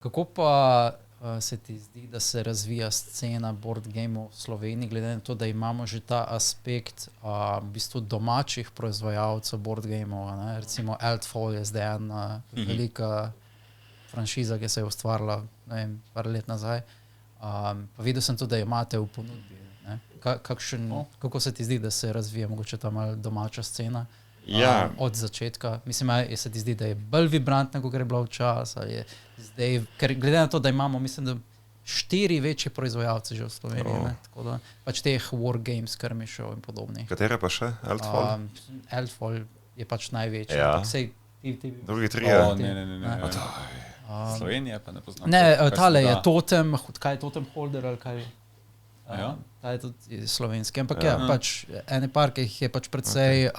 Kako pa se ti zdi, da se razvija scena board gameov v Sloveniji, glede na to, da imamo že ta aspekt v bistvu domačih proizvajalcev board gameov, ne? Recimo Altfall je zdaj ena velika franšiza, ki se je ustvarila, ne vem, par let nazaj. Pa videl sem tudi, da imate v ponudbi. Ne? Kako se ti zdi, da se razvija mogoče ta malo domača scena? Od začetka. Mislim, se ti zdi, da je bolj vibrantna, kot je bila včasih, ali je zdaj, ker glede na to, da imamo, mislim, da 4 večje proizvajalce že v Sloveniji, ne? Tako da pač teh Wargames, Skirmishov in podobnih. Katere pa še? Altfall? Altfall je pač največji. Drugi trije? Ne. Slovenija pa ne poznam. Ne, tale je Totem, kaj je Totem Holder ali kaj? Ta je tudi slovenski, ampak pač ene par, ki jih je pač precej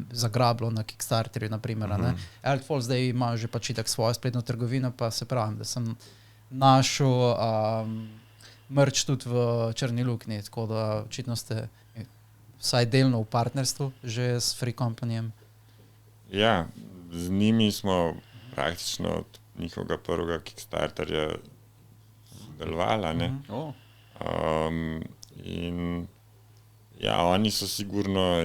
zagrablo na Kickstarterju, naprimer. Altfall zdaj ima že pač itak svojo spletno trgovino, pa se pravim, da sem našel merch tudi v Črni luknji, tako da očitno ste vsaj delno v partnerstvu že s Free Companyjem. Ja, z njimi smo praktično od njihovega prvega Kickstarterja sodelovali, ne? In ja, oni so sigurno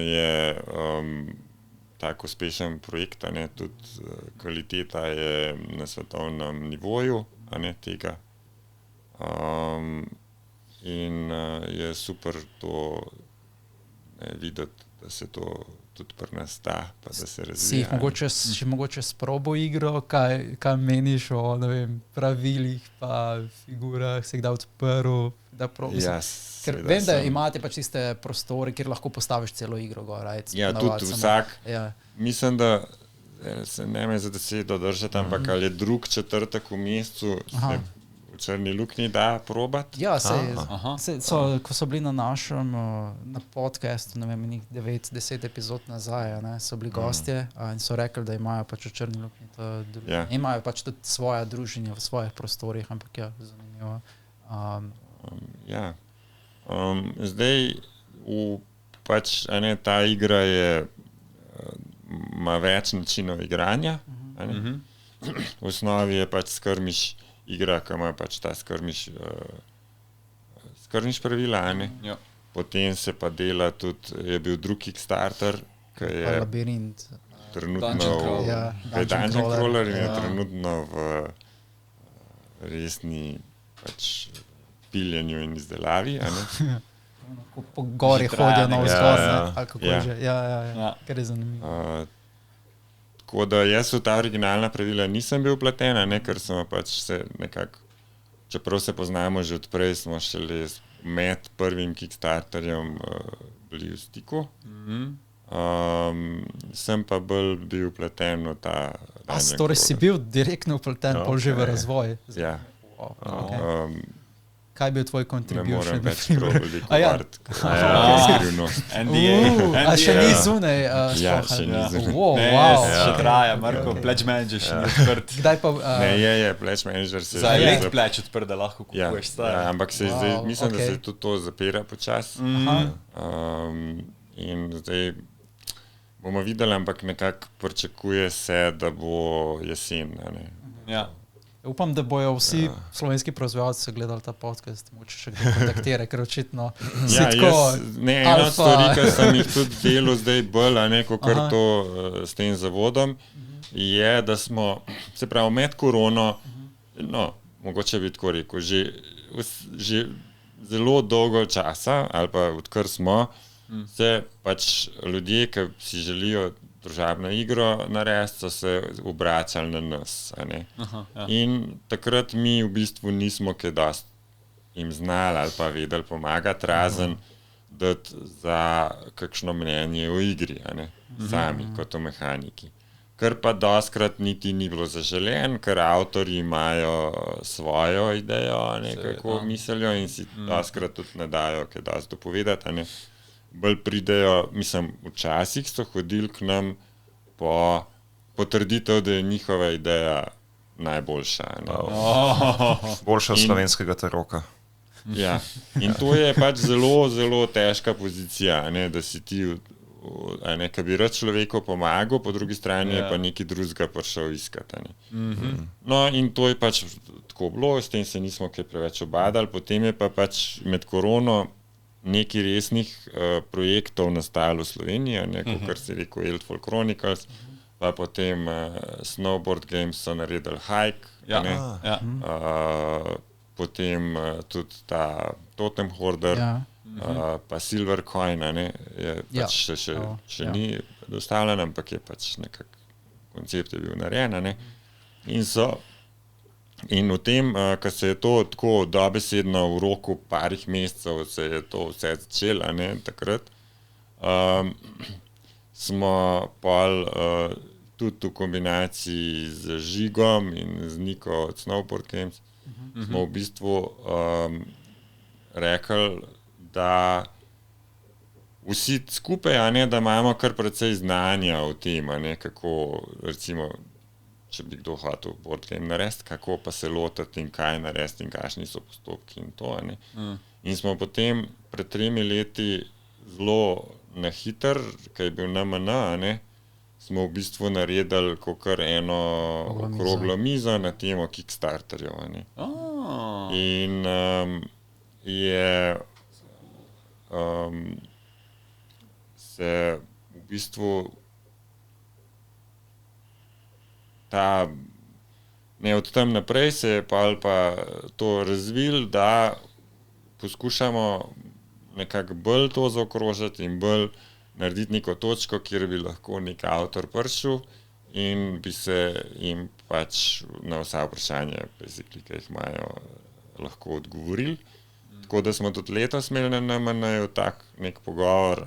tako uspešen projekt, ne, tudi kvaliteta je na svetovnem nivoju, ne, tega. In je super to videti, da se to tudi pri nas da, pa da se razvija. Si mogoče sprobo igro, kaj meniš o, ne vem, pravilih pa figurah, se kdaj odprl, da ker vem, da imate pač tiste prostore, kjer lahko postaviš celo igro gor. Ja, tudi vsak. Mislim, da se ne me za 10 držati, ampak ali je drug četrtek v mesecu se v Črni luknji da probati. Ja, ko so bili na našem na podcastu, ne vem, 9-10 epizod nazaj, ne, so bili gostje in so rekli, da imajo pač v Črni luknji imajo pač tudi svoja druženja v svojih prostorih, ampak ja, zanimivo. Zdaj pač ta igra ima več načinov igranja. V osnovi je pač skirmish igra, ki ima pač ta skirmish pravila. Potem se pa dela tudi, je bil drug Kickstarter, ki je Labirint. Trenutno Dungeon Crawler in je trenutno v resni pač piljenju in izdelavi. Po gori hodijo na vzgor, ali kako že. Kar je zanimivo. Tako da jaz v ta originalna pravila nisem bil vpleten, ker smo pač se nekako, čeprav se poznamo že odprej, smo šele med prvim Kickstarterjem bili v stiku. Sem pa bolj bil vpleten v ta torej si bil direktno vpleten pol že v razvoj? Ja. Kaj je bil tvoj contribution? Ne morem več govoriti, skrivnost. NDA. Še ni zunaj? Ja, še ni zunaj. Še traja, Marko, Pledge Manager še ni odprt. Kdaj pa? Ne, Pledge Manager se... Za let Pledge odprt, da lahko kupuješ stvar. Ja, ampak se zdaj, mislim, da se tudi to zapira počas. In zdaj bomo videli, ampak nekako pričakuje se, da bo jesen. Ja. Upam, da bojo vsi slovenski proizvajalci gledali ta podcast, mogoče še kdo kontaktira, ker očitno si tako ena od stvari, ki sem jih tudi delal zdaj bolj, kakor to s tem zavodom, je, da smo, se pravi, med korono, mogoče bi tako rekel, že zelo dolgo časa, ali pa odkar smo, se pač ljudje, ki si želijo družabno igro narediti, so se obračali na nas. In takrat mi v bistvu nismo kaj dosti jim znali ali pa vedeli pomagati, razen dati za kakšno mnenje o igri, sami kot o mehaniki. Kar pa dostikrat niti ni bilo zaželen, ker avtorji imajo svojo idejo, kako mislijo in si dostikrat tudi ne dajo kaj dosti dopovedati. Bolj pridejo, mislim, včasih so hodili k nam po potrditev, da je njihova ideja najboljša. Boljša od slovenskega taroka. Ja, in to je pač zelo, zelo težka pozicija, da si ti ki bi rad človeku pomagal, po drugi strani je pa neki drugega prišel iskati. No, in to je pač tako bilo, s tem se nismo kaj preveč obadali, potem je pa pač med korono nekaj resnih projektov nastalo v Sloveniji, kot si rekel, Eldfall Chronicles, pa potem Snowboard Games so naredili Hike, potem tudi ta Totem Hoarder, pa Silver Coin, pač še ni dostavljen, ampak je pač nekak koncept je bil narejen. In v tem, ko se je to tako dobesedno v roku parih mesecev se je to vse začelo, takrat, smo pol tudi v kombinaciji z Žigom in z Niko od Snowboard Games, smo v bistvu rekli, da vsi skupaj, da imamo kar precej znanja o tem, kako, recimo, če bi kdo hotel board game narediti, kako pa se lotiti in kaj narediti in kakšni so postopki in to. In smo potem pred 3 leti zelo na hiter, kaj je bil NMN, smo v bistvu naredili kakor eno okroglo mizo na temo Kickstarterjev. In je se v bistvu od tam naprej se je pa to razvil, da poskušamo nekako bolj to zaokrožiti in bolj narediti neko točko, kjer bi lahko nek avtor prišel in bi se jim pač na vsa vprašanja, ki jih imajo, lahko odgovorili. Tako da smo tudi letos imeli na NMN-ju tak nek pogovor,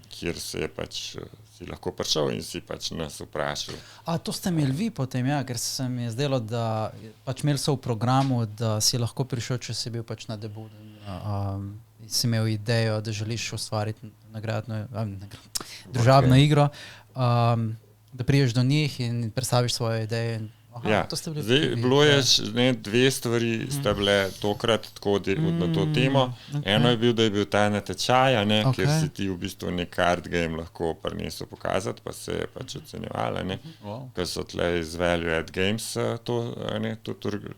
kjer se je pač si lahko prišel in si pač nas vprašal. To ste imeli vi potem, ker se mi je zdelo, da pač imeli so v programu, da si lahko prišel, če si bil pač na debutu. Si imel idejo, da želiš ustvariti družabno igro, da priješ do njih in predstaviš svoje ideje. Bilo je, 2 stvari sta bile tokrat tako na to temo. Eno je bil, da je bil ta natečaj, kjer si ti v bistvu nek card game lahko prinesel pokazati, pa se je pač ocenjevalo, ker so tle iz Value Add Games to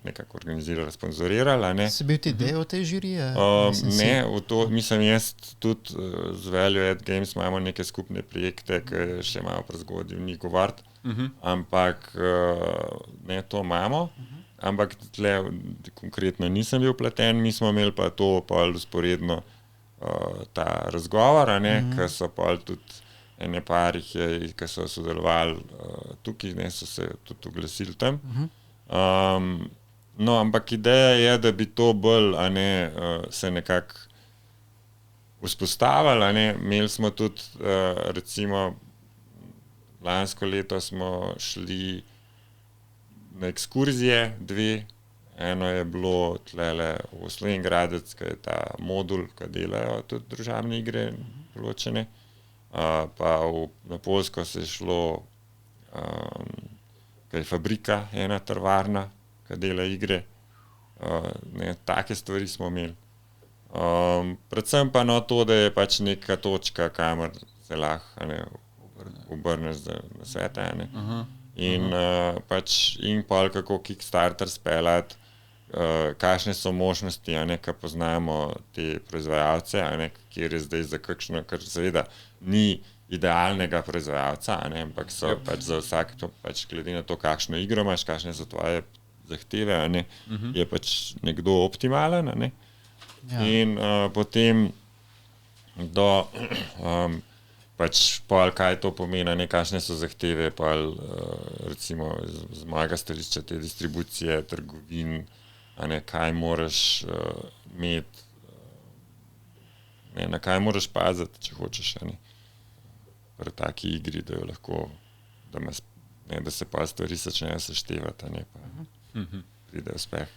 nekako organizirali, sponzorirali. Si bil ti del te žirije? Ne, mislim jaz tudi z Value Add Games imamo neke skupne projekte, ki še malo prezgodaj v njih govoriti. Ampak ne, to imamo, ampak tle konkretno nisem bil pleten, mi smo imeli pa to pol usporedno ta razgovor, ker so pol tudi ene parih, ki so sodelovali tukaj, so se tudi oglasili tam. No, ampak ideja je, da bi to bolj se nekako vzpostavili, imeli smo tudi recimo lansko leto smo šli na ekskurzije 2. Eno je bilo tlele v Slovenjgradec, ki je ta modul, ki delajo tudi družabne igre določene. Pa na Poljsko se je šlo, ki je fabrika, ena trvarna, ki dela igre. Take stvari smo imeli. Predvsem pa to, da je pač neka točka, kamor se lahko obrneš na svete. In pol kako Kickstarter speljati, kakšne so možnosti, ki poznamo te proizvajalce, kjer je zdaj za kakšno, ker seveda ni idealnega proizvajalca, ampak so pač za vsak, pač glede na to, kakšno igro imaš, kakšne so tvoje zahteve, je pač nekdo optimalen. In potem do pač pol, kaj to pomeni, kakšne so zahteve, pol recimo z mojega stališča te distribucije, trgovin, kaj moraš imeti, na kaj moraš paziti, če hočeš, pri taki igri, da jo lahko, da se pa stvari začnejo seštevati, pa pride uspeh.